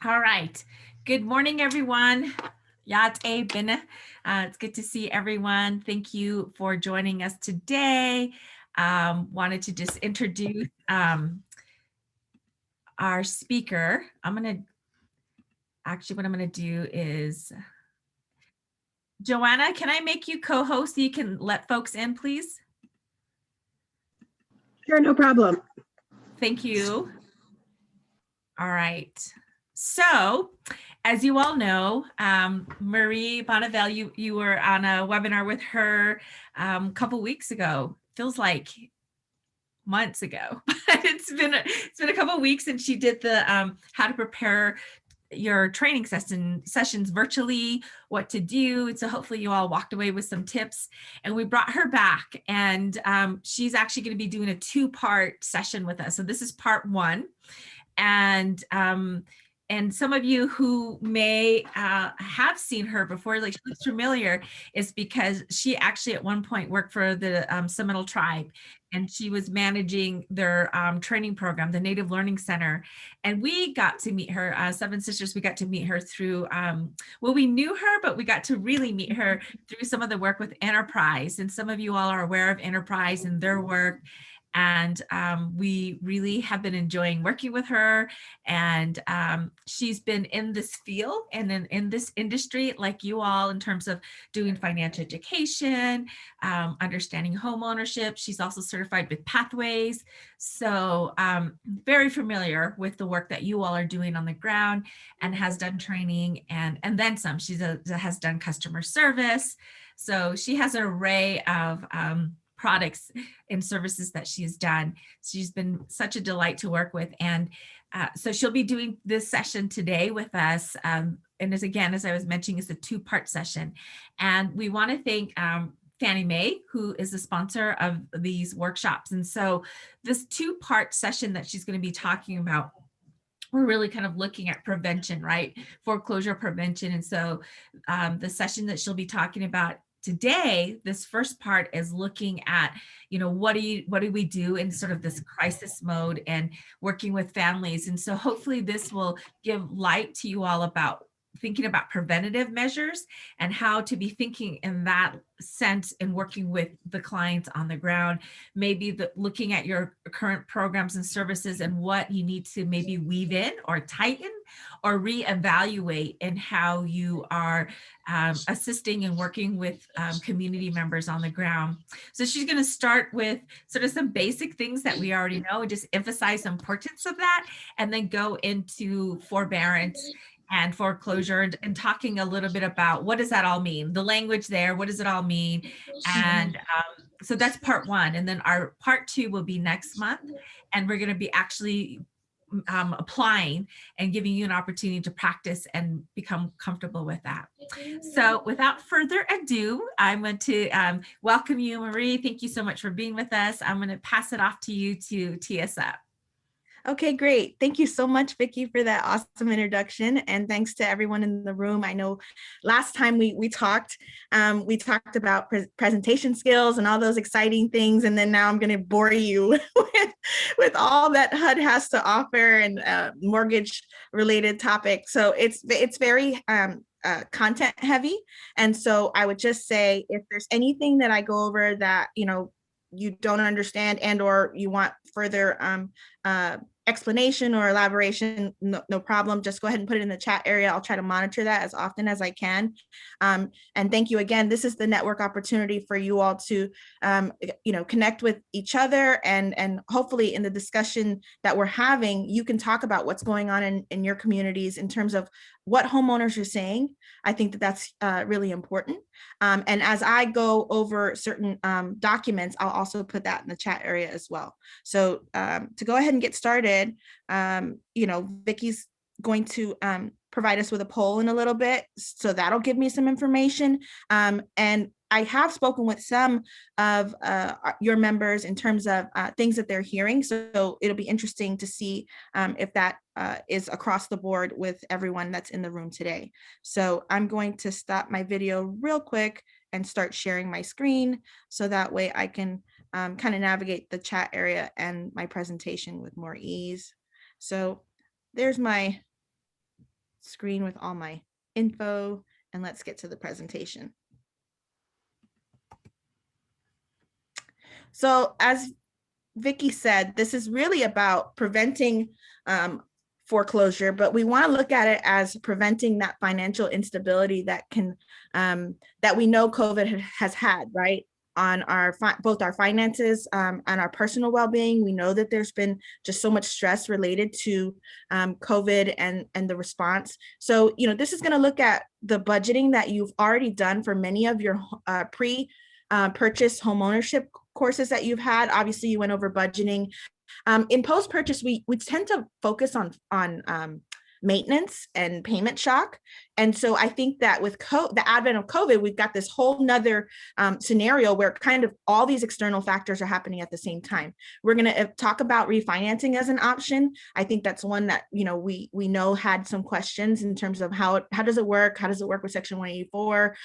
All right. Good morning, everyone. Yate bin. It's good to see everyone. Thank you for joining us today. Wanted to just introduce our speaker. What I'm going to do is, Joanna, can I make you co-host so you can let folks in, please? Sure, no problem. Thank you. All right. So, as you all know, Marie Bonneville, you were on a webinar with her a couple weeks ago. Feels like months ago. It's been a couple weeks since she did the how to prepare your training sessions virtually, what to do. And so hopefully you all walked away with some tips, and we brought her back, and she's actually going to be doing a 2-part session with us. So this is part 1. And some of you who may have seen her before, like she's familiar, is because she actually at one point worked for the Seminole Tribe, and she was managing their training program, the Native Learning Center. And we got to meet her, Seven Sisters, we got to meet her through, well, we knew her, but we got to really meet her through some of the work with Enterprise. And some of you all are aware of Enterprise and their work. And we really have been enjoying working with her. And she's been in this field and in this industry like you all, in terms of doing financial education, understanding homeownership. She's also certified with Pathways. So very familiar with the work that you all are doing on the ground, and has done training and then some. She has done customer service. So she has an array of products and services that she's done. She's been such a delight to work with. And so she'll be doing this session today with us. And as I was mentioning, it's a 2-part session. And we want to thank Fannie Mae, who is the sponsor of these workshops. And so this 2-part session that she's going to be talking about, we're really kind of looking at prevention, right? Foreclosure prevention. And so the session that she'll be talking about today, this first part, is looking at, what do we do in sort of this crisis mode and working with families. And so hopefully this will give light to you all about thinking about preventative measures and how to be thinking in that sense and working with the clients on the ground, maybe looking at your current programs and services and what you need to maybe weave in or tighten or reevaluate in how you are assisting and working with community members on the ground. So she's going to start with sort of some basic things that we already know and just emphasize the importance of that, and then go into forbearance and foreclosure, and talking a little bit about what does that all mean, the language there, what does it all mean. And so that's part 1. And then our part 2 will be next month, and we're going to be actually applying and giving you an opportunity to practice and become comfortable with that. So without further ado, I'm going to welcome you, Marie. Thank you so much for being with us. I'm going to pass it off to you to tee us up. Okay, great. Thank you so much, Vicki, for that awesome introduction. And thanks to everyone in the room. I know last time we talked about presentation skills and all those exciting things. And then now I'm going to bore you with all that HUD has to offer and mortgage related topics. So it's very content heavy. And so I would just say, if there's anything that I go over that, you don't understand and or you want further explanation or elaboration, no problem. Just go ahead and put it in the chat area. I'll try to monitor that as often as I can. And thank you again. This is the network opportunity for you all to, connect with each other, and hopefully in the discussion that we're having, you can talk about what's going on in your communities in terms of what homeowners are saying. I think that's really important. And as I go over certain documents, I'll also put that in the chat area as well. So to go ahead and get started, Vicki's going to provide us with a poll in a little bit. So that'll give me some information. And I have spoken with some of your members in terms of things that they're hearing. So it'll be interesting to see if that is across the board with everyone that's in the room today. So I'm going to stop my video real quick and start sharing my screen, so that way I can kind of navigate the chat area and my presentation with more ease. So there's my screen with all my info and let's get to the presentation. So as Vicky said, this is really about preventing foreclosure, but we want to look at it as preventing that financial instability that can that we know COVID has had, right? On our both our finances and our personal well-being. We know that there's been just so much stress related to COVID and the response. So, you know, this is going to look at the budgeting that you've already done for many of your pre-purchase homeownership courses that you've had. Obviously, you went over budgeting. In post-purchase, we tend to focus on maintenance and payment shock. And so I think that with the advent of COVID, we've got this whole nother scenario where kind of all these external factors are happening at the same time. We're going to talk about refinancing as an option. I think that's one that, you know, we know had some questions in terms of how does it work? How does it work with Section 184?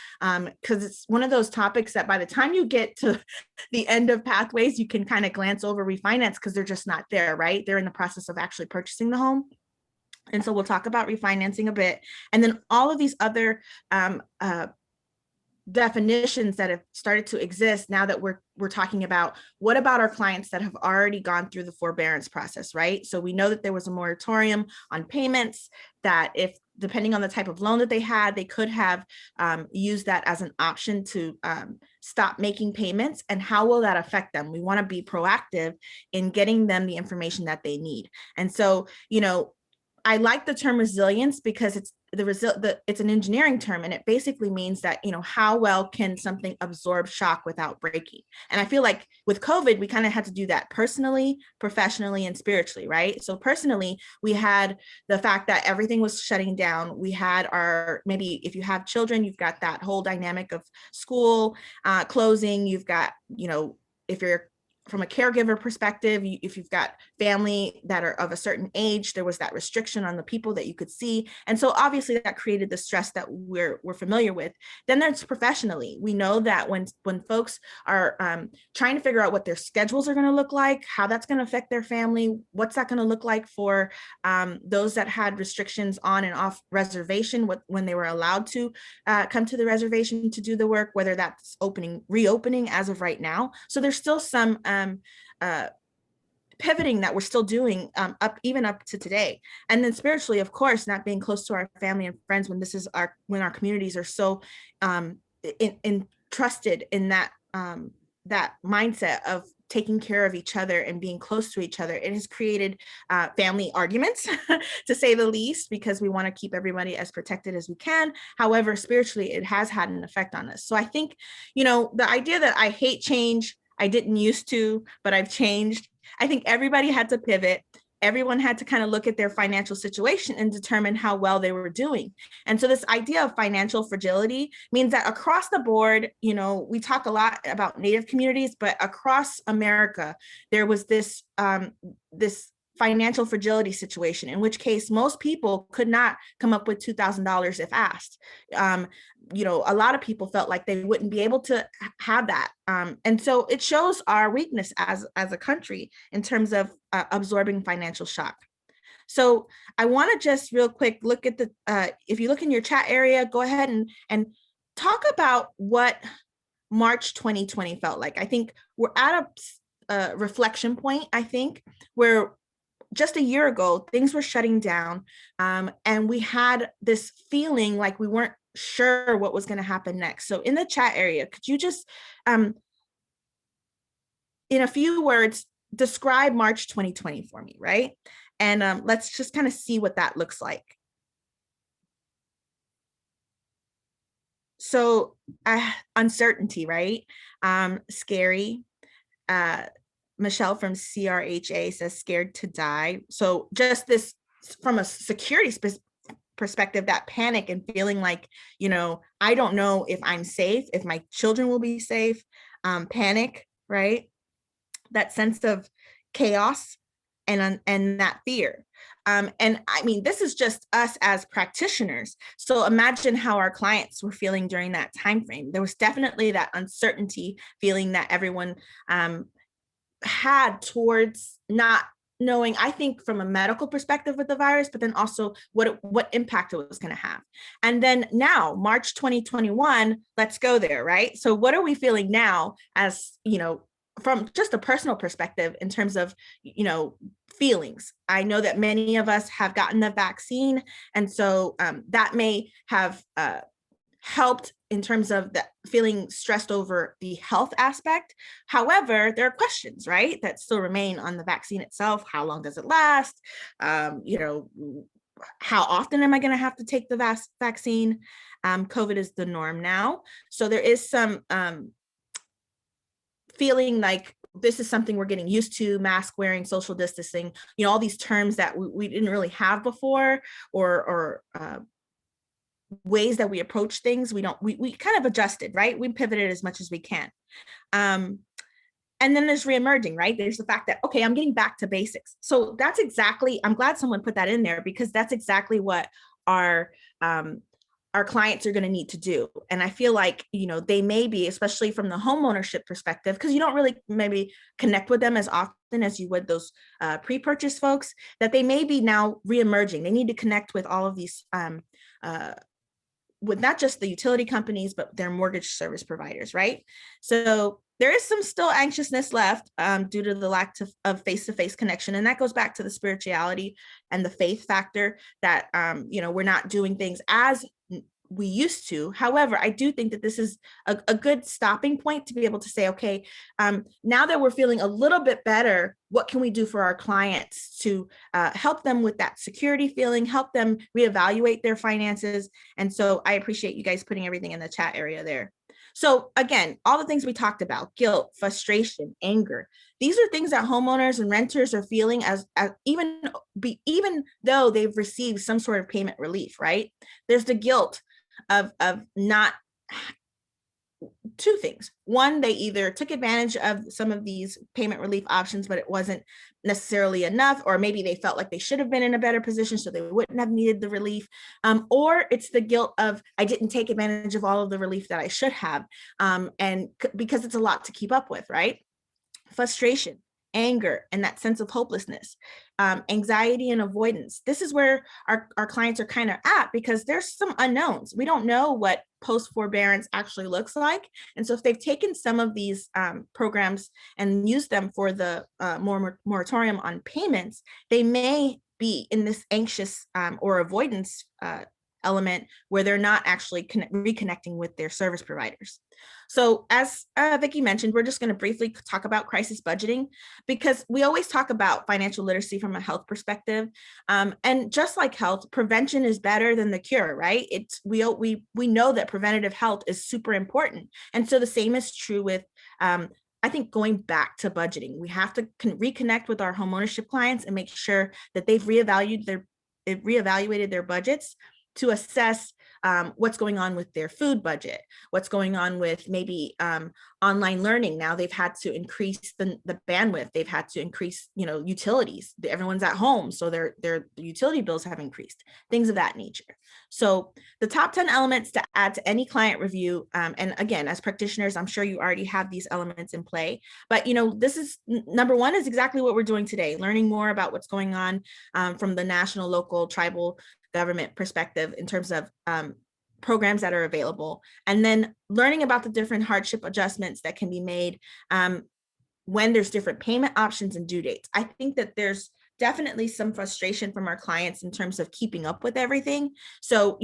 Because it's one of those topics that by the time you get to the end of pathways, you can kind of glance over refinance because they're just not there, right? They're in the process of actually purchasing the home. And so we'll talk about refinancing a bit. And then all of these other definitions that have started to exist now that we're talking about what about our clients that have already gone through the forbearance process, right? So we know that there was a moratorium on payments, that if depending on the type of loan that they had, they could have used that as an option to stop making payments. And how will that affect them? We want to be proactive in getting them the information that they need. And so, you know, I like the term resilience because it's it's an engineering term, and it basically means that, you know, how well can something absorb shock without breaking? And I feel like with COVID, we kind of had to do that personally, professionally, and spiritually, right? So personally, we had the fact that everything was shutting down. We had maybe if you have children, you've got that whole dynamic of school closing. You've got, you know, if you're from a caregiver perspective, if you've got family that are of a certain age, there was that restriction on the people that you could see. And so obviously that created the stress that we're familiar with. Then there's professionally. We know that when folks are trying to figure out what their schedules are going to look like, how that's going to affect their family, what's that going to look like for those that had restrictions on and off reservation, when they were allowed to come to the reservation to do the work, whether that's reopening as of right now. So there's still some pivoting that we're still doing even up to today. And then spiritually, of course, not being close to our family and friends when our communities are so entrusted in that that mindset of taking care of each other and being close to each other. It has created family arguments, to say the least, because we want to keep everybody as protected as we can. However, spiritually, it has had an effect on us. So I think, you know, the idea that I hate change, I didn't used to, but I've changed. I think everybody had to pivot. Everyone had to kind of look at their financial situation and determine how well they were doing. And so this idea of financial fragility means that across the board, you know, we talk a lot about Native communities, but across America, there was this financial fragility situation, in which case most people could not come up with $2,000 if asked. You know, a lot of people felt like they wouldn't be able to have that. And so it shows our weakness as a country in terms of absorbing financial shock. So I want to just real quick look at if you look in your chat area, go ahead and talk about what March 2020 felt like. I think we're at a reflection point, I think, where just a year ago, things were shutting down, and we had this feeling like we weren't sure what was going to happen next. So in the chat area, could you just, in a few words, describe March 2020 for me, right? And let's just kind of see what that looks like. So uncertainty, right? Scary. Michelle from CRHA says scared to die. So just this from a security perspective, that panic and feeling like, you know, I don't know if I'm safe, if my children will be safe, panic, right? That sense of chaos and that fear. And I mean, this is just us as practitioners. So imagine how our clients were feeling during that time frame. There was definitely that uncertainty feeling that everyone had towards not knowing, I think, from a medical perspective with the virus, but then also what impact it was going to have. And then now, March 2021, let's go there, right? So what are we feeling now as, from just a personal perspective in terms of, feelings? I know that many of us have gotten the vaccine, and so that may have helped in terms of the feeling stressed over the health aspect. However, there are questions, right, that still remain on the vaccine itself. How long does it last? How often am I going to have to take the vaccine? COVID is the norm now. So there is some feeling like this is something we're getting used to: mask wearing, social distancing, all these terms that we didn't really have before, or ways that we approach things. We kind of adjusted, right? We pivoted as much as we can. And then there's reemerging, right? There's the fact that, okay, I'm getting back to basics. So that's exactly, I'm glad someone put that in there, because that's exactly what our clients are going to need to do. And I feel like, they may be, especially from the homeownership perspective, because you don't really maybe connect with them as often as you would those pre-purchase folks, that they may be now reemerging. They need to connect with all of these with not just the utility companies, but their mortgage service providers, right? So there is some still anxiousness left due to the lack of face-to-face connection. And that goes back to the spirituality and the faith factor that, we're not doing things as we used to. However, I do think that this is a good stopping point to be able to say, okay, now that we're feeling a little bit better, what can we do for our clients to help them with that security feeling, help them reevaluate their finances? And so I appreciate you guys putting everything in the chat area there. So again, all the things we talked about: guilt, frustration, anger. These are things that homeowners and renters are feeling as even though they've received some sort of payment relief, right? There's the guilt of not, two things. One, they either took advantage of some of these payment relief options, but it wasn't necessarily enough, or maybe they felt like they should have been in a better position, so they wouldn't have needed the relief. Or it's the guilt of, I didn't take advantage of all of the relief that I should have, and because it's a lot to keep up with, right? Frustration, anger, and that sense of hopelessness, anxiety and avoidance. This is where our clients are kind of at, because there's some unknowns. We don't know what post forbearance actually looks like. And so if they've taken some of these programs and used them for the moratorium on payments, they may be in this anxious or avoidance element where they're not actually reconnecting with their service providers. So as Vicki mentioned, we're just going to briefly talk about crisis budgeting, because we always talk about financial literacy from a health perspective. And just like health, prevention is better than the cure, right? We know that preventative health is super important. And so the same is true with I think going back to budgeting. We have to reconnect with our homeownership clients and make sure that they've reevaluated their budgets to assess what's going on with their food budget, what's going on with maybe online learning. Now they've had to increase the bandwidth, they've had to increase, utilities. Everyone's at home, so their utility bills have increased, things of that nature. So the top 10 elements to add to any client review, and again, as practitioners, I'm sure you already have these elements in play, but this is number one, is exactly what we're doing today, learning more about what's going on from the national, local, tribal government perspective in terms of programs that are available, and then learning about the different hardship adjustments that can be made when there's different payment options and due dates. I think that there's definitely some frustration from our clients in terms of keeping up with everything. So,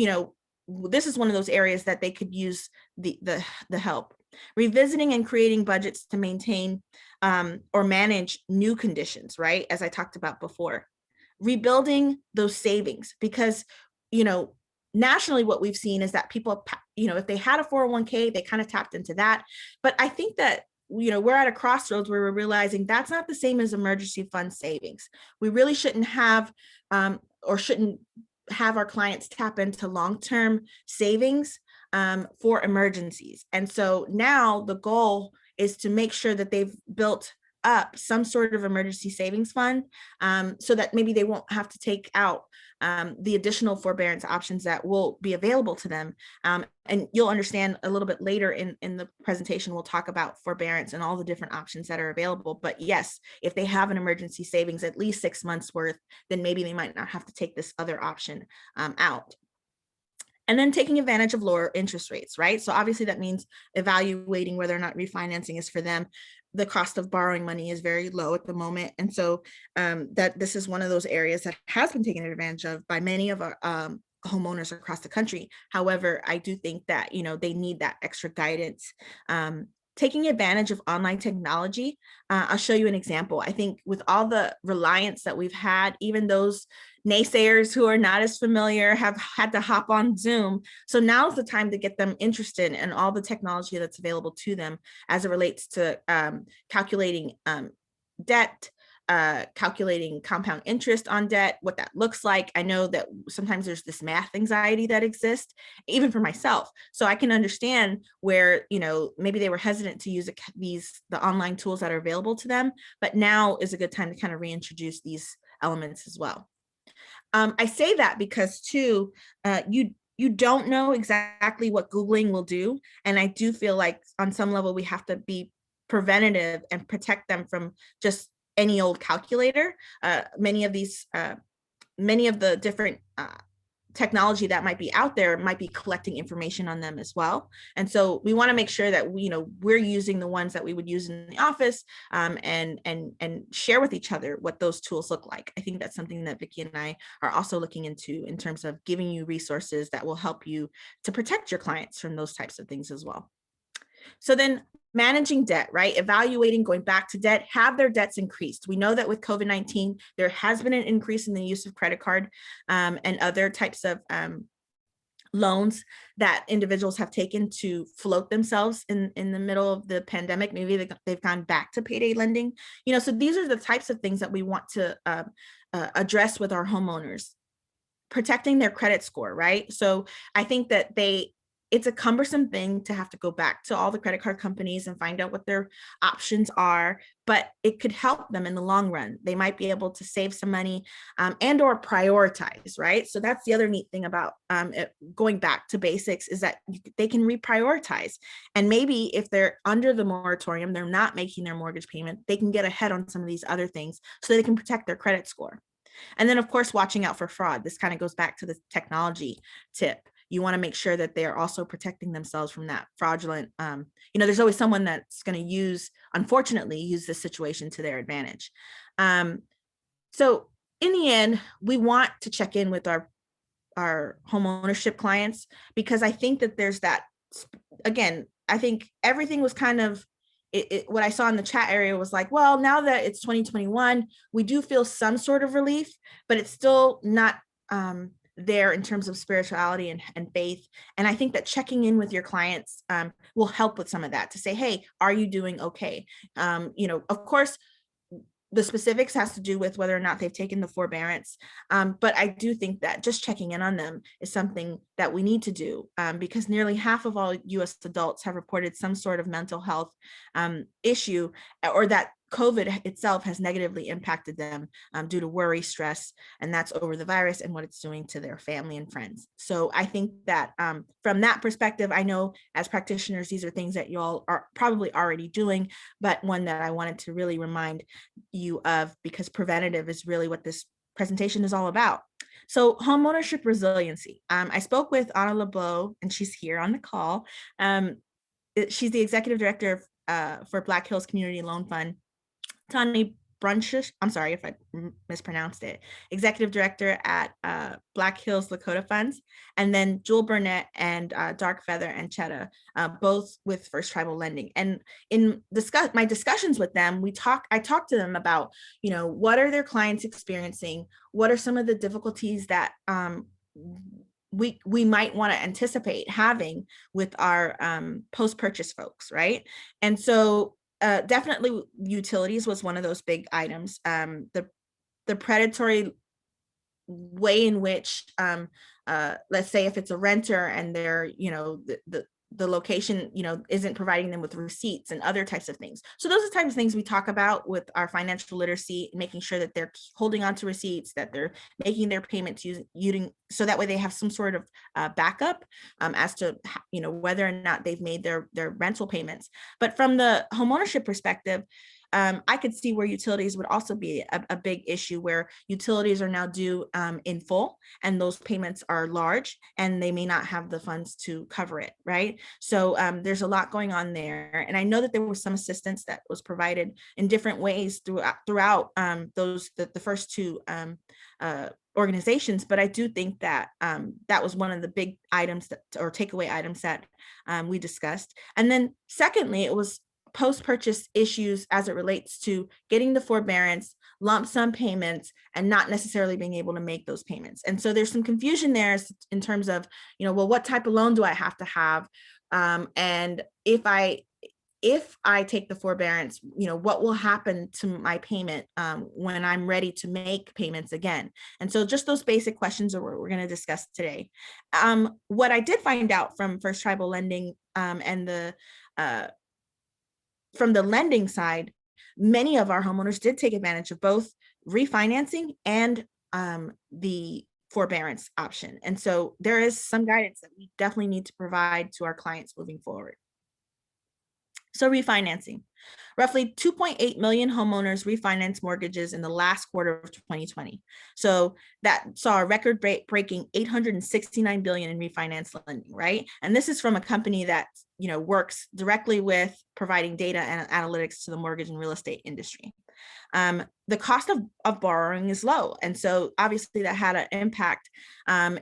this is one of those areas that they could use the help. Revisiting and creating budgets to maintain or manage new conditions, right? As I talked about before. Rebuilding those savings, because nationally what we've seen is that people, if they had a 401k, they kind of tapped into that. But I think that we're at a crossroads where we're realizing that's not the same as emergency fund savings. We really shouldn't have shouldn't have our clients tap into long-term savings for emergencies. And so now the goal is to make sure that they've built up some sort of emergency savings fund, so that maybe they won't have to take out the additional forbearance options that will be available to them. And you'll understand a little bit later in the presentation, we'll talk about forbearance and all the different options that are available. But yes, if they have an emergency savings, at least 6 months worth, then maybe they might not have to take this other option out. And then taking advantage of lower interest rates, right? So obviously that means evaluating whether or not refinancing is for them. The cost of borrowing money is very low at the moment. And so that this is one of those areas that has been taken advantage of by many of our homeowners across the country. However, I do think that, they need that extra guidance. Taking advantage of online technology. I'll show you an example. I think with all the reliance that we've had, even those naysayers who are not as familiar have had to hop on Zoom. So now's the time to get them interested in all the technology that's available to them as it relates to calculating debt, calculating compound interest on debt, what that looks like. I know that sometimes there's this math anxiety that exists, even for myself. So I can understand where, maybe they were hesitant to use the online tools that are available to them, but now is a good time to kind of reintroduce these elements as well. I say that because too, you don't know exactly what Googling will do. And I do feel like on some level, we have to be preventative and protect them from just any old calculator. Many of the different technology that might be out there might be collecting information on them as well. And so we want to make sure that we're using the ones that we would use in the office, and share with each other what those tools look like. I think that's something that Vicki and I are also looking into in terms of giving you resources that will help you to protect your clients from those types of things as well. So then managing debt, right? Evaluating going back to debt, have their debts increased? We know that with COVID-19, there has been an increase in the use of credit card and other types of loans that individuals have taken to float themselves in the middle of the pandemic. Maybe they've gone back to payday lending. So these are the types of things that we want to address with our homeowners. Protecting their credit score, right? So I think that it's a cumbersome thing to have to go back to all the credit card companies and find out what their options are, but it could help them in the long run. They might be able to save some money and or prioritize, right? So that's the other neat thing about going back to basics is that they can reprioritize. And maybe if they're under the moratorium, they're not making their mortgage payment, they can get ahead on some of these other things so they can protect their credit score. And then of course, watching out for fraud. This kind of goes back to the technology tip. You want to make sure that they're also protecting themselves from that fraudulent, there's always someone that's going to unfortunately use this situation to their advantage. So in the end, we want to check in with our homeownership clients, because I think that there's that, again, I think everything was kind of, what I saw in the chat area was like, well, now that it's 2021, we do feel some sort of relief, but it's still not there in terms of spirituality and faith. And I think that checking in with your clients will help with some of that, to say, hey, are you doing okay? Of course, the specifics has to do with whether or not they've taken the forbearance. But I do think that just checking in on them is something that we need to do, because nearly half of all US adults have reported some sort of mental health issue, or that COVID itself has negatively impacted them due to worry, stress, and that's over the virus and what it's doing to their family and friends. So I think that from that perspective, I know as practitioners, these are things that you all are probably already doing, but one that I wanted to really remind you of, because preventative is really what this presentation is all about. So homeownership resiliency. I spoke with Anna LeBeau, and she's here on the call. She's the executive director for Black Hills Community Loan Fund. Tani Brunchish, I'm sorry if I mispronounced it, executive director at Black Hills Lakota Funds, and then Jewel Burnett and Dark Feather and Chetta, both with First Tribal Lending. And in my discussions with them, I talked to them about, what are their clients experiencing? What are some of the difficulties that we might want to anticipate having with our post-purchase folks, right? And so definitely utilities was one of those big items. The predatory way in which, let's say if it's a renter and they're, the location, isn't providing them with receipts and other types of things. So those are the types of things we talk about with our financial literacy, making sure that they're holding on to receipts, that they're making their payments using, so that way they have some sort of backup as to, whether or not they've made their rental payments. But from the homeownership perspective, I could see where utilities would also be a big issue, where utilities are now due in full, and those payments are large, and they may not have the funds to cover it, right? So there's a lot going on there. And I know that there was some assistance that was provided in different ways throughout the first two organizations, but I do think that that was one of the big items or takeaway items that we discussed. And then secondly, it was post-purchase issues as it relates to getting the forbearance, lump sum payments, and not necessarily being able to make those payments. And so there's some confusion there in terms of, well, what type of loan do I have to have? And if I take the forbearance, what will happen to my payment when I'm ready to make payments again? And so just those basic questions are what we're going to discuss today. What I did find out from First Tribal Lending and from the lending side, many of our homeowners did take advantage of both refinancing and the forbearance option. And so there is some guidance that we definitely need to provide to our clients moving forward. So refinancing. Roughly 2.8 million homeowners refinanced mortgages in the last quarter of 2020. So that saw a record-breaking 869 billion in refinance lending, right? And this is from a company that works directly with providing data and analytics to the mortgage and real estate industry. The cost of borrowing is low, and so obviously that had an impact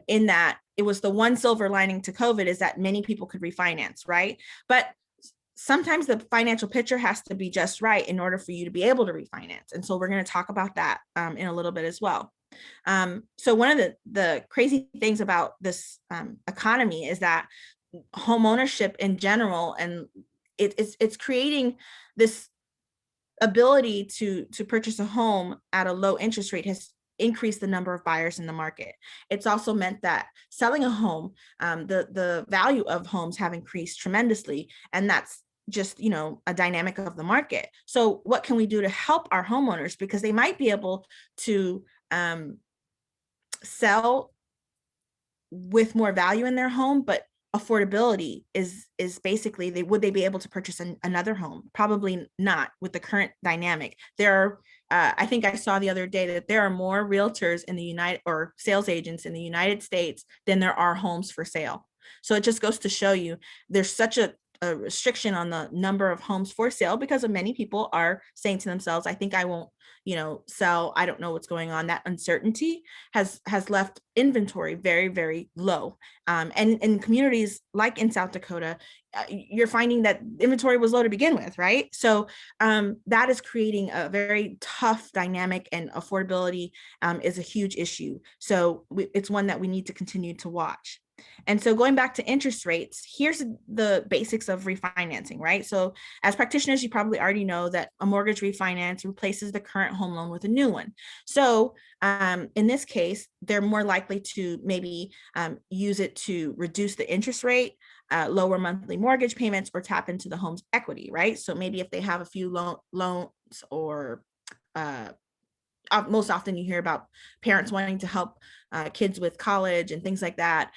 in that it was the one silver lining to COVID is that many people could refinance, right? But sometimes the financial picture has to be just right in order for you to be able to refinance. And so we're going to talk about that in a little bit as well. So one of the crazy things about this economy is that homeownership in general, and it's creating this ability to purchase a home at a low interest rate has increased the number of buyers in the market. It's also meant that selling a home, the value of homes have increased tremendously, and that's just a dynamic of the market. So what can we do to help our homeowners, because they might be able to sell with more value in their home, but affordability is basically would they be able to purchase another home? Probably not with the current dynamic. There are I think I saw the other day that there are more realtors in the sales agents in the United States than there are homes for sale. So it just goes to show you there's such a restriction on the number of homes for sale, because of many people are saying to themselves, I think I won't sell. I don't know what's going on. That uncertainty has left inventory very, very low. And in communities like in South Dakota, you're finding that inventory was low to begin with, right? So that is creating a very tough dynamic, and affordability is a huge issue. So it's one that we need to continue to watch. And so going back to interest rates, here's the basics of refinancing, right? So as practitioners, you probably already know that a mortgage refinance replaces the current home loan with a new one. So in this case, they're more likely to maybe use it to reduce the interest rate, lower monthly mortgage payments, or tap into the home's equity, right? So maybe if they have a few loans, or most often you hear about parents wanting to help kids with college and things like that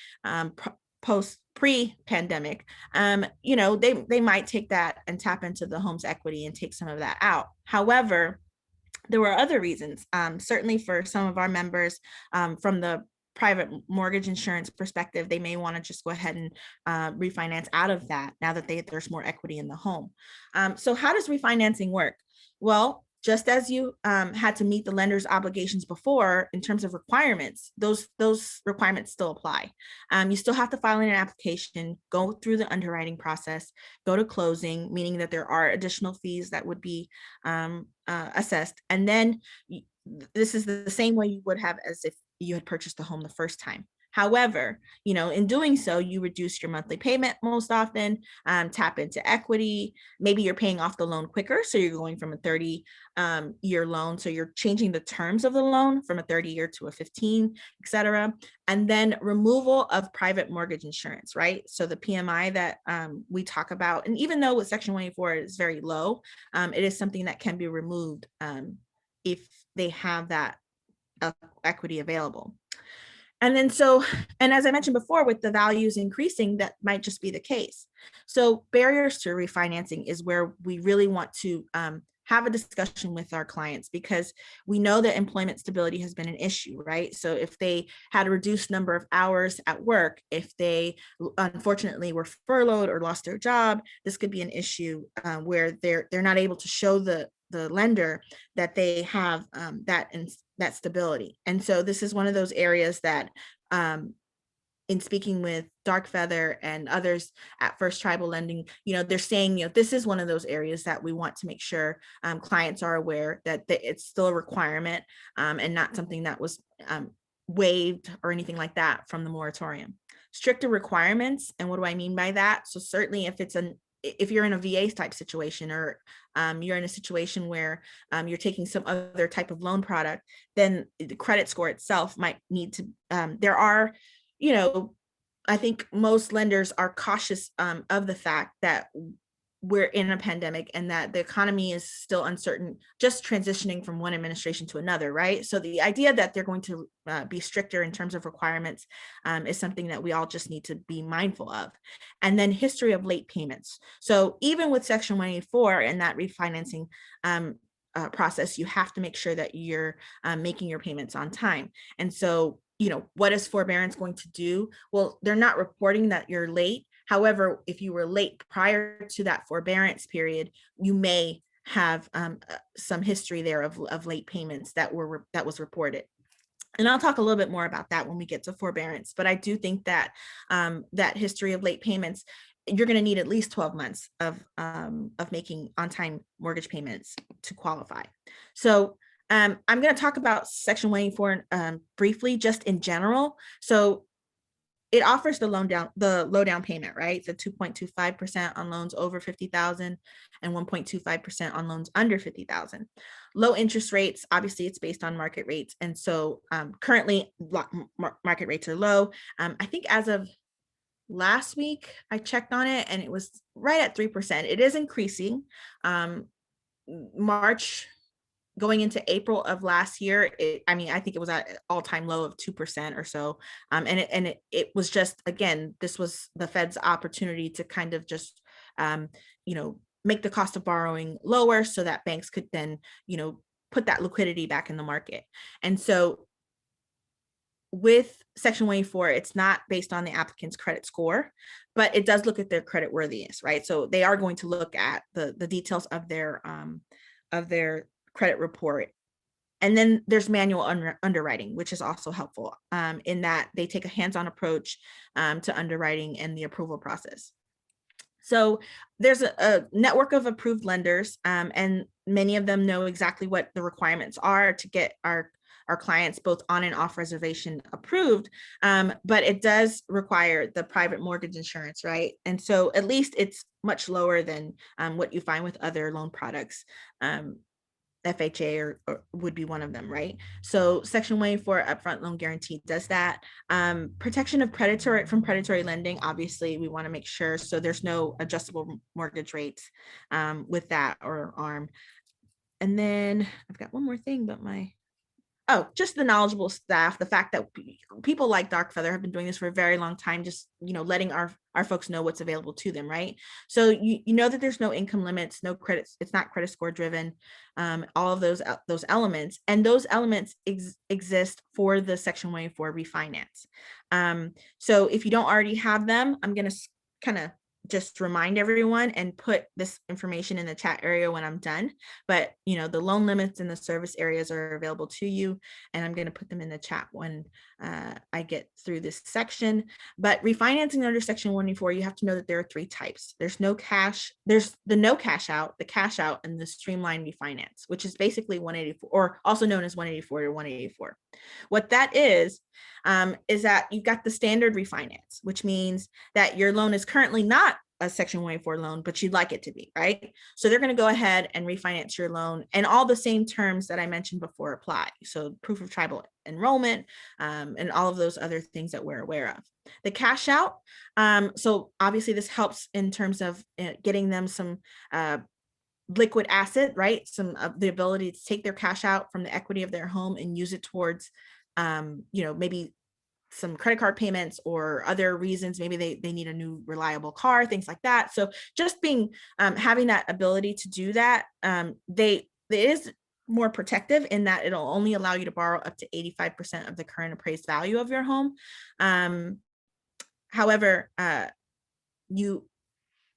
pre-pandemic, they might take that and tap into the home's equity and take some of that out. However, there were other reasons, certainly for some of our members, from the private mortgage insurance perspective, they may want to just go ahead and refinance out of that now that there's more equity in the home. So how does refinancing work? Well, just as you had to meet the lender's obligations before in terms of requirements, those requirements still apply. You still have to file an application, go through the underwriting process, go to closing, meaning that there are additional fees that would be assessed. And then this is the same way you would have as if you had purchased the home the first time. However, in doing so, you reduce your monthly payment most often, tap into equity. Maybe you're paying off the loan quicker. So you're going from a 30-year loan. So you're changing the terms of the loan from a 30-year to a 15, et cetera. And then removal of private mortgage insurance, right? So the PMI that we talk about, and even though with Section 184 is very low, it is something that can be removed if they have that equity available. And then and as I mentioned before, with the values increasing, that might just be the case. So barriers to refinancing is where we really want to have a discussion with our clients, because we know that employment stability has been an issue, right? So if they had a reduced number of hours at work, if they unfortunately were furloughed or lost their job, this could be an issue where they're not able to show the lender that they have that stability. And so this is one of those areas that in speaking with Dark Feather and others at First Tribal Lending, they're saying, this is one of those areas that we want to make sure clients are aware that it's still a requirement and not something that was waived or anything like that from the moratorium. Stricter requirements. And what do I mean by that? So certainly if you're in a VA type situation, or you're in a situation where you're taking some other type of loan product, then the credit score itself might need to, there are, I think most lenders are cautious of the fact that we're in a pandemic and that the economy is still uncertain, just transitioning from one administration to another, right? So the idea that they're going to be stricter in terms of requirements is something that we all just need to be mindful of. And then history of late payments. So even with Section 184 and that refinancing process, you have to make sure that you're making your payments on time. And so, what is forbearance going to do? Well, they're not reporting that you're late. However, if you were late prior to that forbearance period, you may have some history there of late payments that was reported. And I'll talk a little bit more about that when we get to forbearance. But I do think that that history of late payments, you're going to need at least 12 months of making on-time mortgage payments to qualify. So I'm going to talk about Section 184 briefly, just in general. So it offers the low down payment, right? The 2.25% on loans over 50,000 and 1.25% on loans under 50,000. Low interest rates, obviously it's based on market rates. And so currently market rates are low. I think as of last week, I checked on it and it was right at 3%. It is increasing. March going into April of last year, I think it was at an all-time low of 2% or so. And it was just, again, this was the Fed's opportunity to kind of just, make the cost of borrowing lower so that banks could then, put that liquidity back in the market. And so with Section 184, it's not based on the applicant's credit score, but it does look at their credit worthiness, right? So they are going to look at the details of their credit report. And then there's manual underwriting, which is also helpful in that they take a hands-on approach to underwriting and the approval process. So there's a network of approved lenders, and many of them know exactly what the requirements are to get our clients both on and off reservation approved, but it does require the private mortgage insurance, right? And so at least it's much lower than what you find with other loan products. FHA or would be one of them, right? So Section 184 upfront loan guarantee does that. Protection of predatory lending, obviously we want to make sure so there's no adjustable mortgage rates with that or ARM. And then I've got one more thing, but just the knowledgeable staff, the fact that people like Dark Feather have been doing this for a very long time, just, letting our folks know what's available to them, right? So you know that there's no income limits, no credits, it's not credit score driven, all of those elements, and those elements exist for the Section 184 refinance. So if you don't already have them, I'm going to kind of just remind everyone and put this information in the chat area when I'm done. But, the loan limits and the service areas are available to you. And I'm going to put them in the chat when I get through this section. But refinancing under Section 184, you have to know that there are three types. There's no cash, there's the no cash out, the cash out, and the streamlined refinance, which is basically 184, or also known as 184 to 184. What that is, is that you've got the standard refinance, which means that your loan is currently not a Section 184 loan, but you'd like it to be, right? So they're going to go ahead and refinance your loan, and all the same terms that I mentioned before apply. So proof of tribal enrollment, and all of those other things that we're aware of. The cash out. So obviously this helps in terms of getting them some liquid asset, right? Some of the ability to take their cash out from the equity of their home and use it towards, maybe some credit card payments or other reasons. Maybe they need a new reliable car, things like that. So just having that ability to do that, it is more protective in that it'll only allow you to borrow up to 85% of the current appraised value of your home. However, you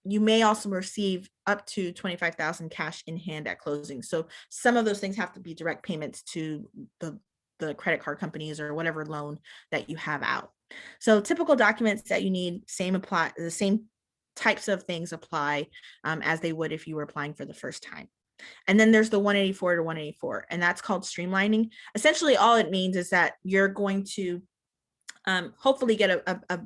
may also receive up to $25,000 cash in hand at closing. So some of those things have to be direct payments to the credit card companies or whatever loan that you have out. So typical documents that you need, the same types of things apply as they would if you were applying for the first time. And then there's the 184 to 184, and that's called streamlining. Essentially, all it means is that you're going to hopefully get a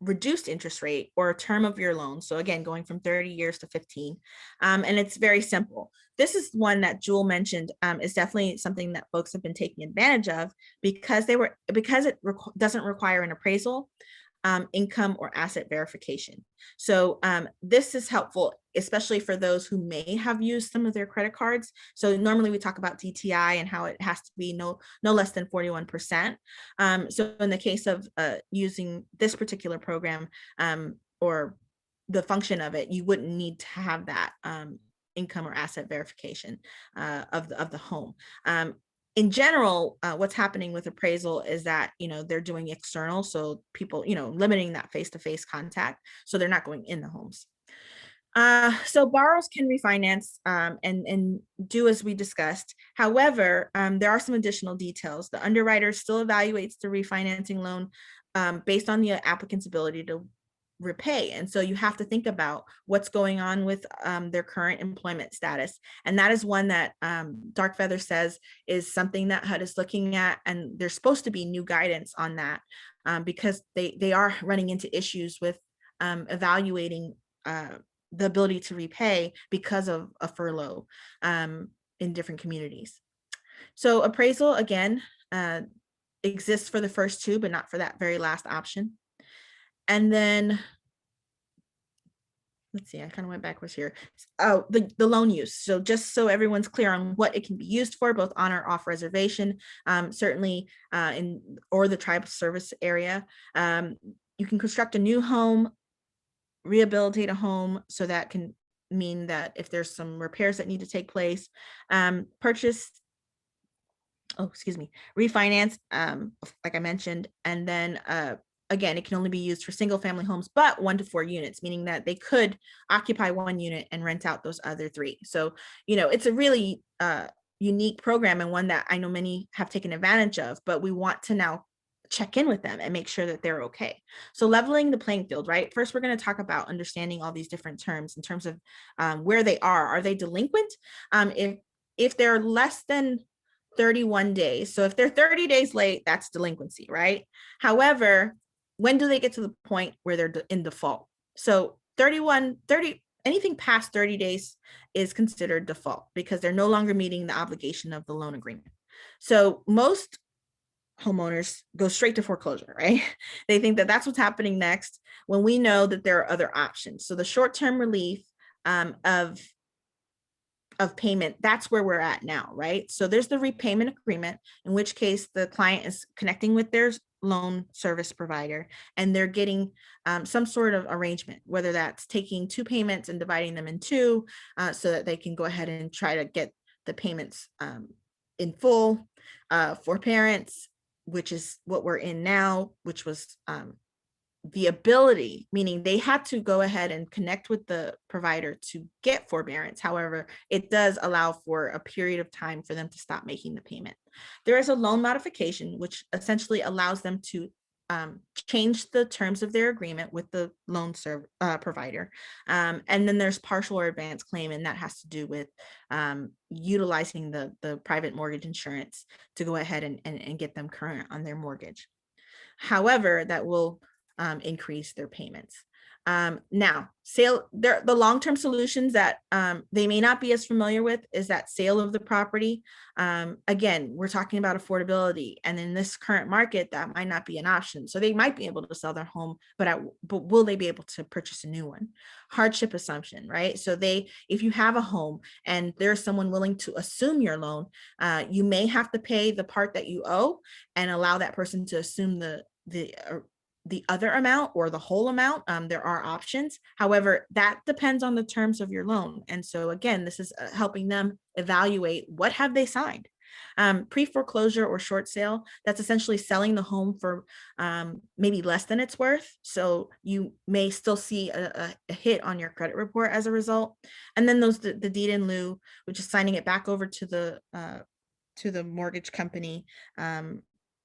reduced interest rate or a term of your loan. So again, going from 30 years to 15. And it's very simple. This is one that Jewel mentioned, is definitely something that folks have been taking advantage of because it doesn't require an appraisal, income, or asset verification. So this is helpful, especially for those who may have used some of their credit cards. So normally we talk about DTI and how it has to be no less than 41%. So in the case of using this particular program, or the function of it, you wouldn't need to have that income or asset verification of the home. In general, what's happening with appraisal is that, they're doing external. So people, limiting that face-to-face contact. So they're not going in the homes. So borrowers can refinance and do as we discussed. However, there are some additional details. The underwriter still evaluates the refinancing loan based on the applicant's ability to repay. And so you have to think about what's going on with their current employment status. And that is one that Dark Feather says is something that HUD is looking at. And there's supposed to be new guidance on that because they are running into issues with evaluating the ability to repay because of a furlough in different communities. So appraisal, again, exists for the first two, but not for that very last option. And then, let's see, I kind of went backwards here. Oh, the loan use. So just so everyone's clear on what it can be used for, both on or off reservation, certainly or the tribe service area. You can construct a new home, rehabilitate a home. So that can mean that if there's some repairs that need to take place, refinance, like I mentioned, and then again, it can only be used for single family homes, but 1 to 4 units, meaning that they could occupy 1 unit and rent out those other 3. So, it's a really unique program and one that I know many have taken advantage of, but we want to now check in with them and make sure that they're okay. So leveling the playing field, right? First, we're going to talk about understanding all these different terms in terms of where they are. Are they delinquent? If they're less than 31 days. So if they're 30 days late, that's delinquency, right? However, when do they get to the point where they're in default? So anything past 30 days is considered default because they're no longer meeting the obligation of the loan agreement. So most homeowners go straight to foreclosure, right? They think that that's what's happening next when we know that there are other options. So the short-term relief of payment, that's where we're at now, right? So there's the repayment agreement, in which case the client is connecting with their loan service provider and they're getting some sort of arrangement, whether that's taking 2 payments and dividing them in 2 so that they can go ahead and try to get the payments in full. Forbearance, which is what we're in now, which was the ability, meaning they had to go ahead and connect with the provider to get forbearance. However, it does allow for a period of time for them to stop making the payment. There is a loan modification, which essentially allows them to change the terms of their agreement with the loan provider. And then there's partial or advanced claim, and that has to do with utilizing the private mortgage insurance to go ahead and get them current on their mortgage. However, that will increase their payments. Now, the long-term solutions that they may not be as familiar with is that sale of the property. Again, we're talking about affordability, and in this current market, that might not be an option. So they might be able to sell their home, but will they be able to purchase a new one? Hardship assumption, right? So if you have a home and there's someone willing to assume your loan, you may have to pay the part that you owe and allow that person to assume the other amount or the whole amount. There are options. However, that depends on the terms of your loan. And so again, this is helping them evaluate what have they signed. Pre-foreclosure or short sale, that's essentially selling the home for maybe less than it's worth. So you may still see a hit on your credit report as a result. And then the deed in lieu, which is signing it back over to the mortgage company.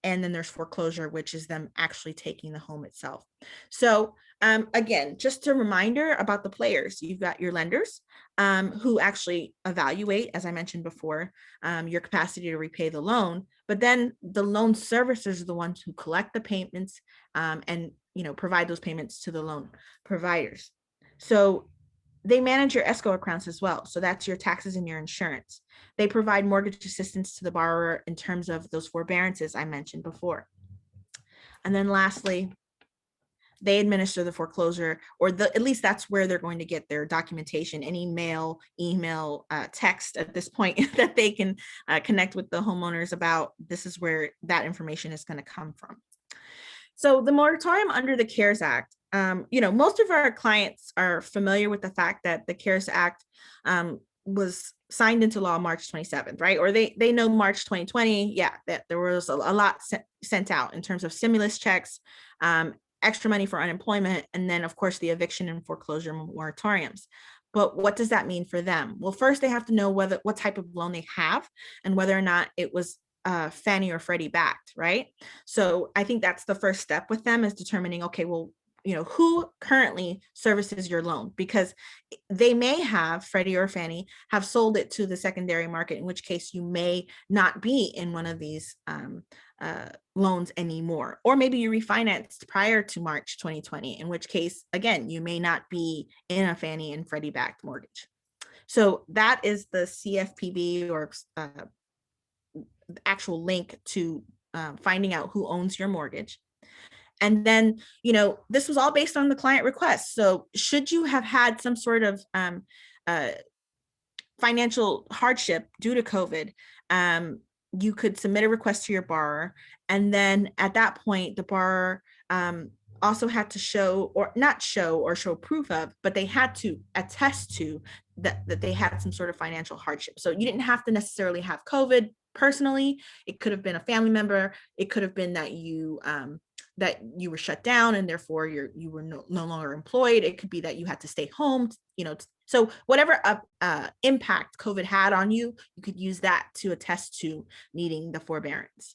And then there's foreclosure, which is them actually taking the home itself. So again, just a reminder about the players. You've got your lenders who actually evaluate, as I mentioned before, your capacity to repay the loan. But then the loan servicers are the ones who collect the payments and provide those payments to the loan providers. So they manage your escrow accounts as well. So that's your taxes and your insurance. They provide mortgage assistance to the borrower in terms of those forbearances I mentioned before. And then lastly, they administer the foreclosure, or at least that's where they're going to get their documentation, any mail, email, text at this point that they can connect with the homeowners about. This is where that information is going to come from. So the moratorium under the CARES Act, most of our clients are familiar with the fact that the CARES Act was signed into law March 27th, right? Or they know March 2020, that there was a lot sent out in terms of stimulus checks, extra money for unemployment, and then of course the eviction and foreclosure moratoriums. But what does that mean for them? Well, first they have to know what type of loan they have and whether or not it was Fannie or Freddie backed, right? So I think that's the first step with them, is determining, okay, well, who currently services your loan, because they may have, Freddie or Fannie, have sold it to the secondary market, in which case you may not be in one of these loans anymore. Or maybe you refinanced prior to March 2020, in which case, again, you may not be in a Fannie and Freddie backed mortgage. So that is the CFPB or actual link to finding out who owns your mortgage. And then, this was all based on the client request. So should you have had some sort of financial hardship due to COVID, you could submit a request to your borrower. And then at that point, the borrower also had to show proof of, but they had to attest to that they had some sort of financial hardship. So you didn't have to necessarily have COVID personally. It could have been a family member. It could have been that you were shut down and therefore you were no longer employed. It could be that you had to stay home, so whatever impact COVID had on you, you could use that to attest to needing the forbearance.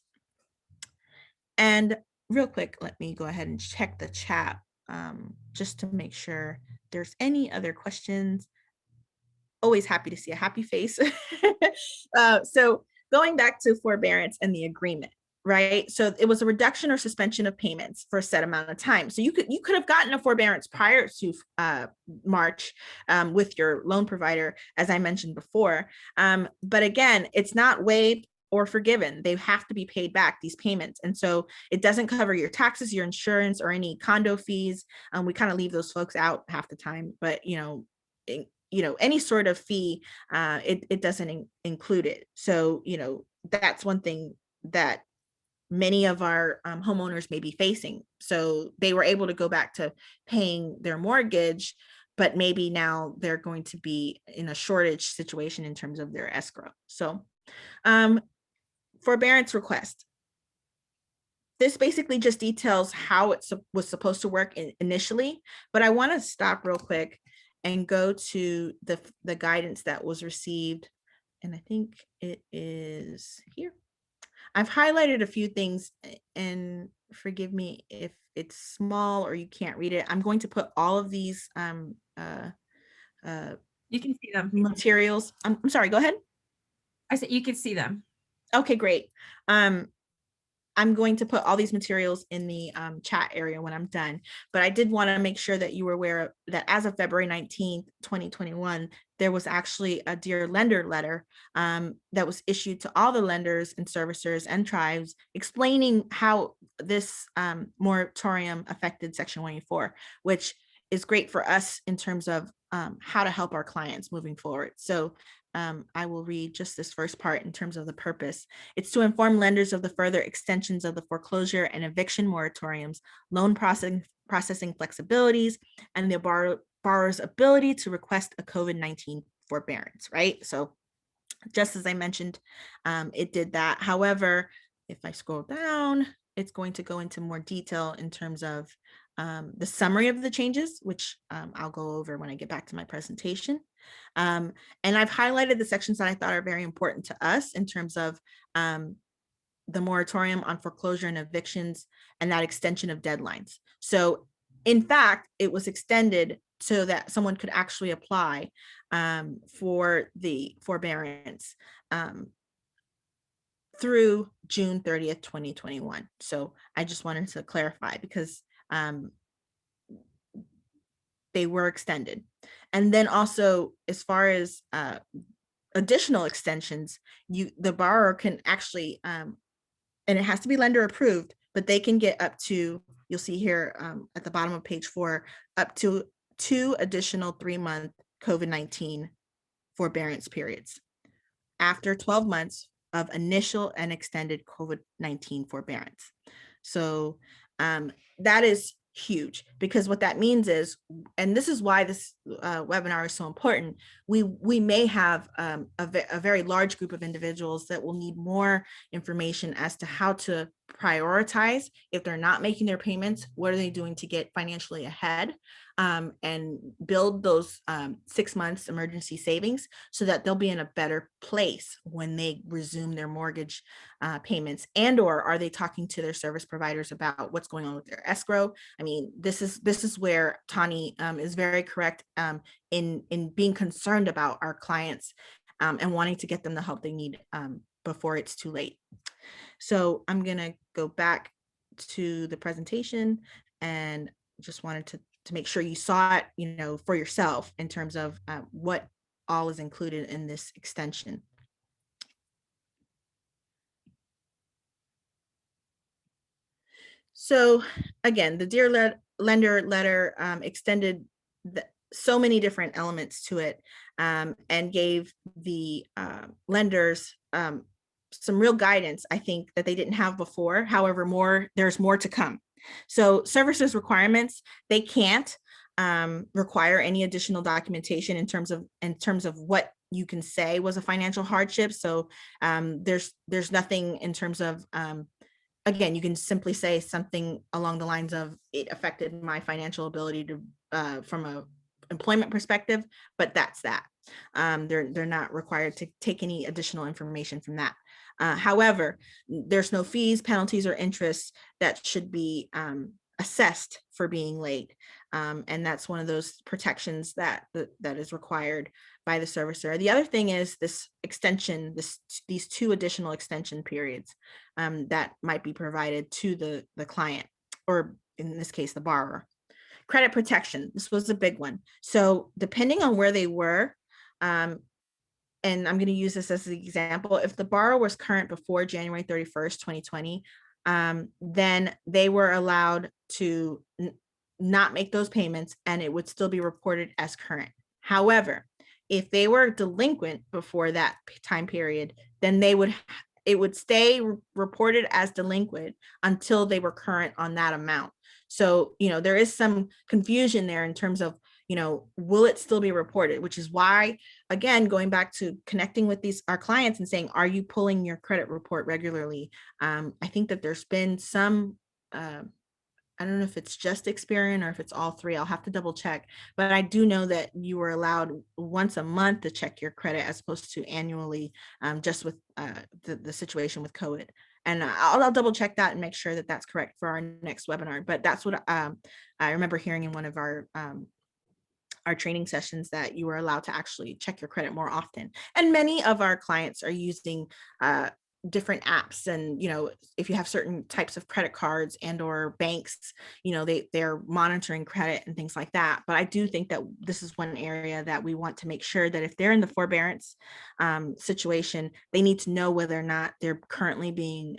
And real quick, let me go ahead and check the chat just to make sure there's any other questions. Always happy to see a happy face. So going back to forbearance and the agreement, right? So it was a reduction or suspension of payments for a set amount of time. So you could have gotten a forbearance prior to March with your loan provider, as I mentioned before. But again, it's not waived or forgiven. They have to be paid back, these payments. And so it doesn't cover your taxes, your insurance, or any condo fees. We kind of leave those folks out half the time, but any sort of fee, it doesn't include it. So, that's one thing that many of our homeowners may be facing. So they were able to go back to paying their mortgage, but maybe now they're going to be in a shortage situation in terms of their escrow. So forbearance request. This basically just details how it was supposed to work initially, but I want to stop real quick and go to the guidance that was received. And I think it is here. I've highlighted a few things, and forgive me if it's small or you can't read it. I'm going to put all of these You can see them. materials. I'm sorry, go ahead. I said you can see them. Okay, great. I'm I'm going to put all these materials in the chat area when I'm done, but I did want to make sure that you were aware that as of February 19th, 2021, there was actually a Dear Lender letter that was issued to all the lenders and servicers and tribes explaining how this moratorium affected Section 184, which is great for us in terms of how to help our clients moving forward. So I will read just this first part in terms of the purpose. It's to inform lenders of the further extensions of the foreclosure and eviction moratoriums, loan processing flexibilities, and the borrower's ability to request a COVID-19 forbearance, right? So just as I mentioned, it did that. However, if I scroll down, it's going to go into more detail in terms of the summary of the changes, which I'll go over when I get back to my presentation. And I've highlighted the sections that I thought are very important to us in terms of the moratorium on foreclosure and evictions and that extension of deadlines. So in fact, it was extended so that someone could actually apply for the forbearance through June 30th, 2021. So I just wanted to clarify because they were extended. And then also, as far as additional extensions, the borrower can actually, and it has to be lender approved, but they can get up to, you'll see here at the bottom of page 4, up to 2 additional 3-month COVID-19 forbearance periods after 12 months of initial and extended COVID-19 forbearance. So that is huge, because what that means is, and this is why this webinar is so important, we may have a very large group of individuals that will need more information as to how to prioritize. If they're not making their payments, what are they doing to get financially ahead and build those 6 months emergency savings so that they'll be in a better place when they resume their mortgage payments? And or are they talking to their service providers about what's going on with their escrow? I mean, this is where Tani is very correct in being concerned about our clients and wanting to get them the help they need before it's too late. So I'm gonna go back to the presentation and just wanted to make sure you saw it, for yourself in terms of what all is included in this extension. So again, the Dear Lender letter extended so many different elements to it and gave the lenders some real guidance, I think, that they didn't have before. However, there's more to come. So servicers requirements, they can't require any additional documentation in terms of what you can say was a financial hardship. So there's nothing in terms of again, you can simply say something along the lines of, it affected my financial ability to from a employment perspective, but that's that. They're not required to take any additional information from that. However, there's no fees, penalties, or interest that should be assessed for being late. And that's one of those protections that is required by the servicer. The other thing is this extension, these 2 additional extension periods that might be provided to the client, or in this case, the borrower. Credit protection, this was a big one. So depending on where they were, and I'm going to use this as an example, if the borrower was current before January 31st, 2020, then they were allowed to not make those payments and it would still be reported as current. However, if they were delinquent before that time period, then it would stay reported as delinquent until they were current on that amount. So, there is some confusion there in terms of, will it still be reported? Which is why, again, going back to connecting with our clients and saying, are you pulling your credit report regularly? I think that there's been some, I don't know if it's just Experian or if it's all 3. I'll have to double check, but I do know that you were allowed once a month to check your credit as opposed to annually, just with the situation with COVID. And I'll double check that and make sure that that's correct for our next webinar. But that's what I remember hearing in one of our training sessions, that you were allowed to actually check your credit more often. And many of our clients are using different apps, and if you have certain types of credit cards and or banks, they're monitoring credit and things like that. But I do think that this is one area that we want to make sure that if they're in the forbearance situation, they need to know whether or not they're currently being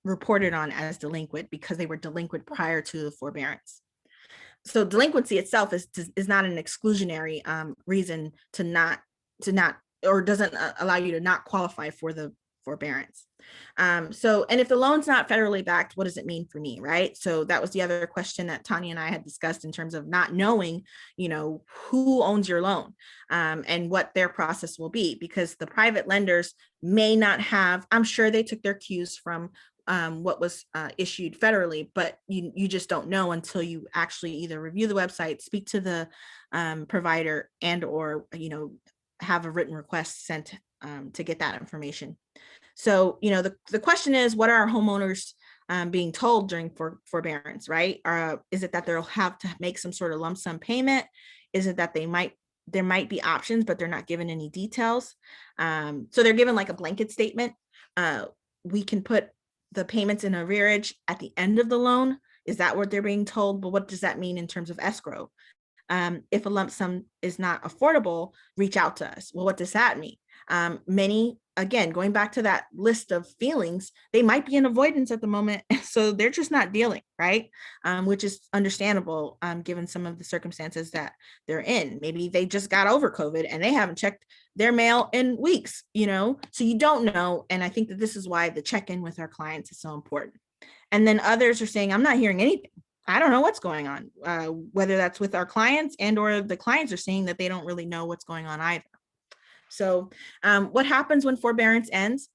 reported on as delinquent because they were delinquent prior to the forbearance. So delinquency itself is not an exclusionary reason to not or doesn't allow you to not qualify for the forbearance. And if the loan's not federally backed, what does it mean for me, right? So that was the other question that Tanya and I had discussed in terms of not knowing, who owns your loan and what their process will be, because the private lenders may not have, I'm sure they took their cues from what was issued federally, but you just don't know until you actually either review the website, speak to the provider, and or have a written request sent to get that information. So the question is, what are homeowners being told during forbearance, right? Is it that they'll have to make some sort of lump sum payment? Is it that there might be options, but they're not given any details? So they're given like a blanket statement. We can put the payments in arrearage at the end of the loan. Is that what they're being told? But what does that mean in terms of escrow? If a lump sum is not affordable, reach out to us. Well, what does that mean? Many, again, going back to that list of feelings, they might be in avoidance at the moment. So they're just not dealing, right? Which is understandable given some of the circumstances that they're in. Maybe they just got over COVID and they haven't checked their mail in weeks, so you don't know. And I think that this is why the check-in with our clients is so important. And then others are saying, I'm not hearing anything. I don't know what's going on, whether that's with our clients and or the clients are saying that they don't really know what's going on either. So what happens when forbearance ends?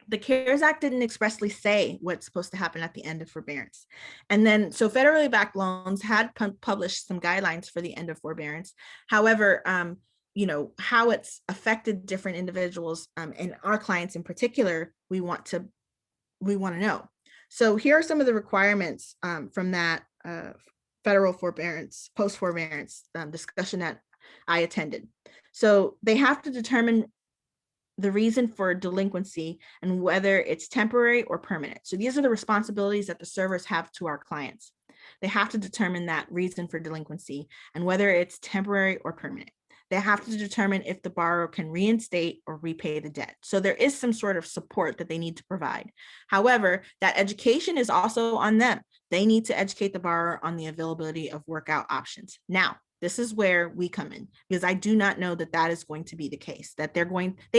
The CARES Act didn't expressly say what's supposed to happen at the end of forbearance. And then, so federally backed loans had published some guidelines for the end of forbearance. However, how it's affected different individuals and our clients in particular, we want to know. So here are some of the requirements from that federal forbearance, post forbearance discussion that I attended. So they have to determine the reason for delinquency and whether it's temporary or permanent. So these are the responsibilities that the servers have to our clients. They have to determine that reason for delinquency and whether it's temporary or permanent. They have to determine if the borrower can reinstate or repay the debt. So there is some sort of support that they need to provide. However, that education is also on them. They need to educate the borrower on the availability of workout options. Now, this is where we come in, because I do not know that that is going to be the case, that they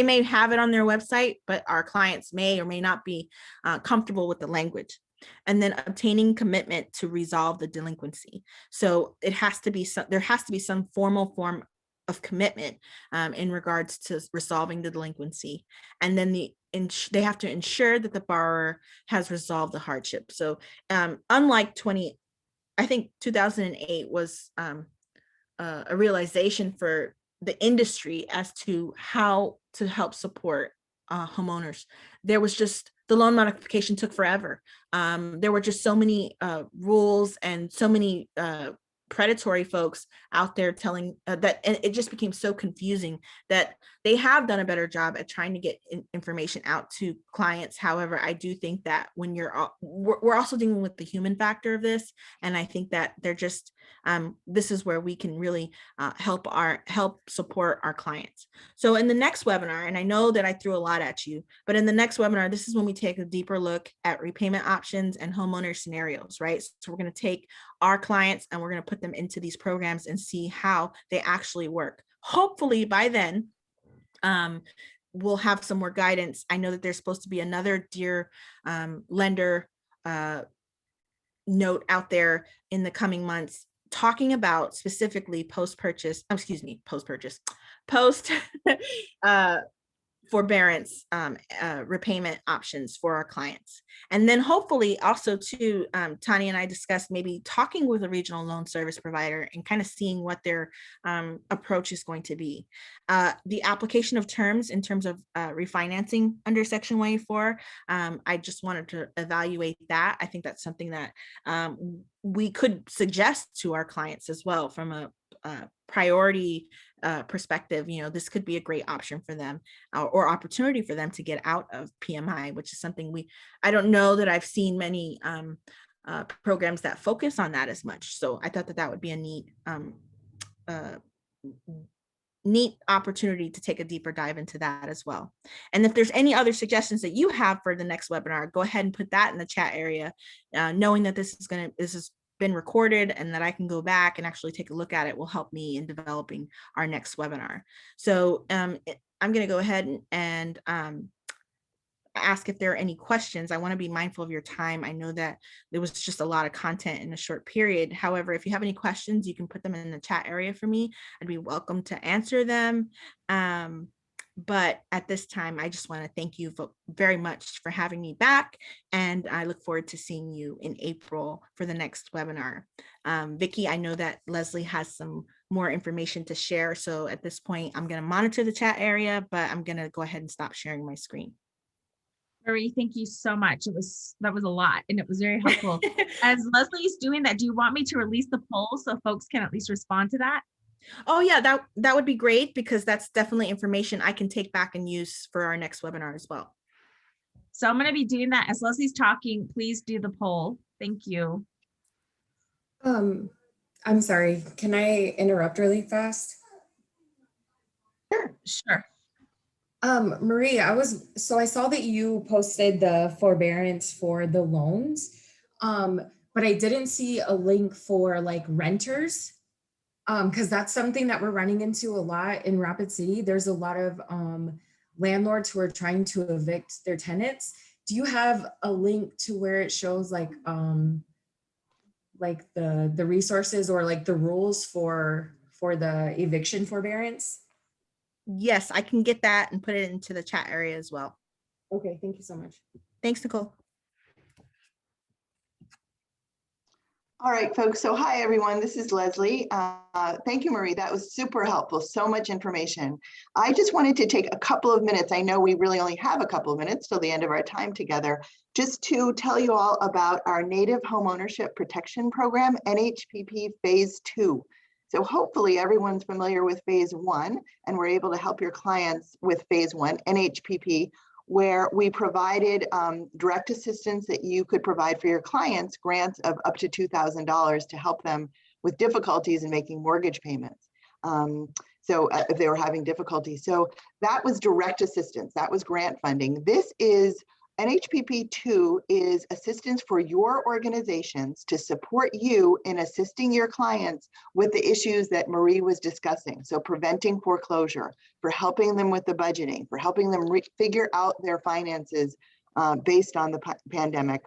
may have it on their website, but our clients may or may not be comfortable with the language. And then obtaining commitment to resolve the delinquency. So there has to be some formal form of commitment in regards to resolving the delinquency. And then they have to ensure that the borrower has resolved the hardship. So unlike 2008 was a realization for the industry as to how to help support homeowners. There was just, the loan modification took forever. There were just so many rules and so many predatory folks out there telling that, and it just became so confusing that they have done a better job at trying to get information out to clients. However, I do think that when we're also dealing with the human factor of this, and I think that they're just this is where we can really help support our clients. So in the next webinar, and I know that I threw a lot at you, but in the next webinar, this is when we take a deeper look at repayment options and homeowner scenarios, right? So we're going to take our clients and we're going to put them into these programs and see how they actually work. Hopefully by then, we'll have some more guidance. I know that there's supposed to be another Dear Lender note out there in the coming months talking about specifically post forbearance repayment options for our clients. And then hopefully also too, Tanya and I discussed maybe talking with a regional loan service provider and kind of seeing what their approach is going to be. The application of terms in terms of refinancing under Section 184, I just wanted to evaluate that. I think that's something that we could suggest to our clients as well from a priority perspective, this could be a great option for them, or opportunity for them to get out of PMI, which is something I don't know that I've seen many programs that focus on that as much. So I thought that would be a neat opportunity to take a deeper dive into that as well. And if there's any other suggestions that you have for the next webinar, go ahead and put that in the chat area, knowing that this has been recorded and that I can go back and actually take a look at it will help me in developing our next webinar. So I'm going to go ahead and ask if there are any questions. I want to be mindful of your time. I know that there was just a lot of content in a short period. However, if you have any questions, you can put them in the chat area for me. I'd be welcome to answer them. But at this time, I just want to thank you very much for having me back. And I look forward to seeing you in April for the next webinar. Vicki, I know that Leslie has some more information to share. So at this point, I'm going to monitor the chat area, but I'm going to go ahead and stop sharing my screen. Marie, thank you so much. That was a lot, and it was very helpful. As Leslie's doing that, do you want me to release the poll so folks can at least respond to that? Oh yeah, that would be great, because that's definitely information I can take back and use for our next webinar as well. So I'm going to be doing that. As Leslie's talking, please do the poll. Thank you. I'm sorry, can I interrupt really fast? Sure. Marie, I saw that you posted the forbearance for the loans, but I didn't see a link for like renters, because that's something that we're running into a lot in Rapid City. There's a lot of landlords who are trying to evict their tenants. Do you have a link to where it shows like the resources or like the rules for the eviction forbearance? Yes, I can get that and put it into the chat area as well. Okay, thank you so much. Thanks, Nicole. All right, folks. So hi, everyone. This is Leslie. Thank you, Marie. That was super helpful. So much information. I just wanted to take a couple of minutes. I know we really only have a couple of minutes till the end of our time together, just to tell you all about our Native Homeownership Protection Program, NHPP Phase 2. So hopefully everyone's familiar with Phase 1, and we're able to help your clients with Phase 1, NHPP, where we provided direct assistance that you could provide for your clients, grants of up to $2,000 to help them with difficulties in making mortgage payments. If they were having difficulty. So that was direct assistance, that was grant funding. This is NHPP 2 is assistance for your organizations to support you in assisting your clients with the issues that Marie was discussing. So preventing foreclosure, for helping them with the budgeting, for helping them figure out their finances based on the pandemic,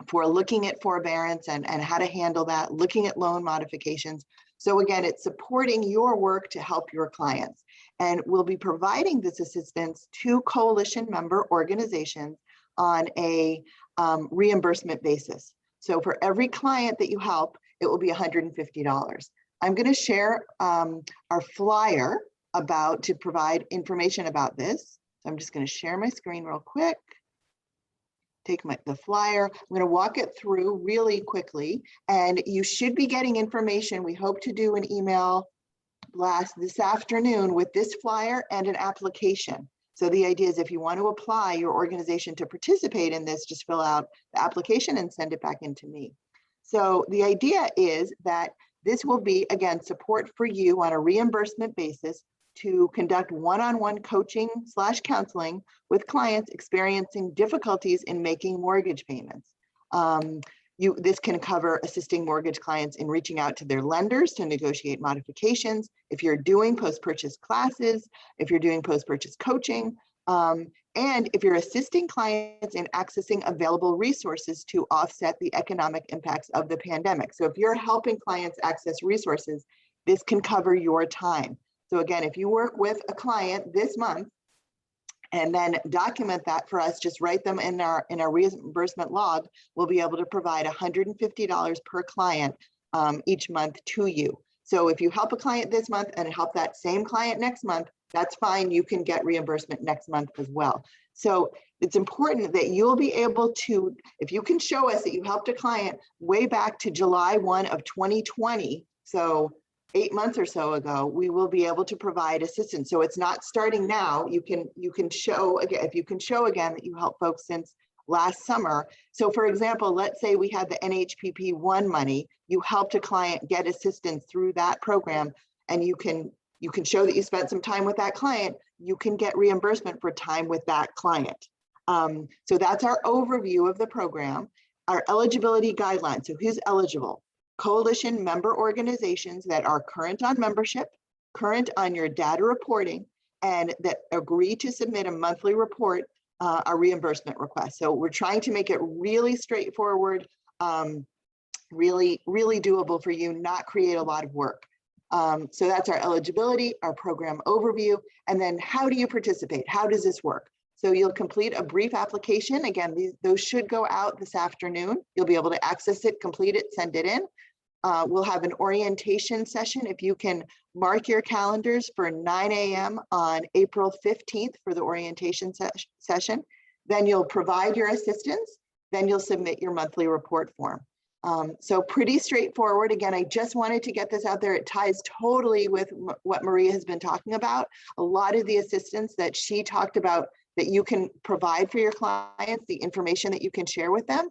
for looking at forbearance and how to handle that, looking at loan modifications. So again, it's supporting your work to help your clients. And we'll be providing this assistance to coalition member organizations on a reimbursement basis. So for every client that you help, it will be $150. I'm going to share our flyer to provide information about this. So I'm just going to share my screen real quick. Take the flyer. I'm going to walk it through really quickly, and you should be getting information. We hope to do an email blast this afternoon with this flyer and an application. So the idea is if you want to apply your organization to participate in this, just fill out the application and send it back in to me. So the idea is that this will be, again, support for you on a reimbursement basis to conduct one-on-one coaching / counseling with clients experiencing difficulties in making mortgage payments. This can cover assisting mortgage clients in reaching out to their lenders to negotiate modifications, if you're doing post-purchase classes, if you're doing post-purchase coaching, and if you're assisting clients in accessing available resources to offset the economic impacts of the pandemic. So if you're helping clients access resources, this can cover your time. So again, if you work with a client this month and then document that for us, just write them in our reimbursement log, we'll be able to provide $150 per client each month to you. So if you help a client this month and help that same client next month, that's fine. You can get reimbursement next month as well. So it's important that you'll be able to, if you can show us that you helped a client way back to July 1 of 2020, so 8 months or so ago, we will be able to provide assistance. So it's not starting now. You can show again, if you can show again that you help folks since last summer. So for example, let's say we had the NHPP 1 money, you helped a client get assistance through that program, and you can show that you spent some time with that client, you can get reimbursement for time with that client. So that's our overview of the program. Our eligibility guidelines. So who's eligible? Coalition member organizations that are current on membership, current on your data reporting, and that agree to submit a monthly report, a reimbursement request. So we're trying to make it really straightforward, really doable for you, not create a lot of work. So that's our eligibility, our program overview, and then how do you participate? How does this work? So you'll complete a brief application. Again, those should go out this afternoon. You'll be able to access it, complete it, send it in. We'll have an orientation session. If you can mark your calendars for 9 a.m. on April 15th for the orientation session, then you'll provide your assistance, then you'll submit your monthly report form. So pretty straightforward. Again, I just wanted to get this out there. It ties totally with what Maria has been talking about. A lot of the assistance that she talked about that you can provide for your clients, the information that you can share with them,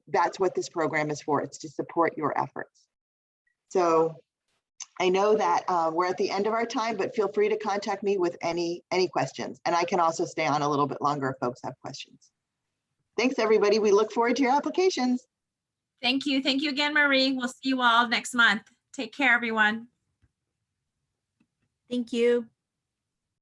that's what this program is for. It's to support your efforts. So I know that we're at the end of our time, but feel free to contact me with any questions. And I can also stay on a little bit longer if folks have questions. Thanks, everybody. We look forward to your applications. Thank you. Thank you again, Marie. We'll see you all next month. Take care, everyone. Thank you.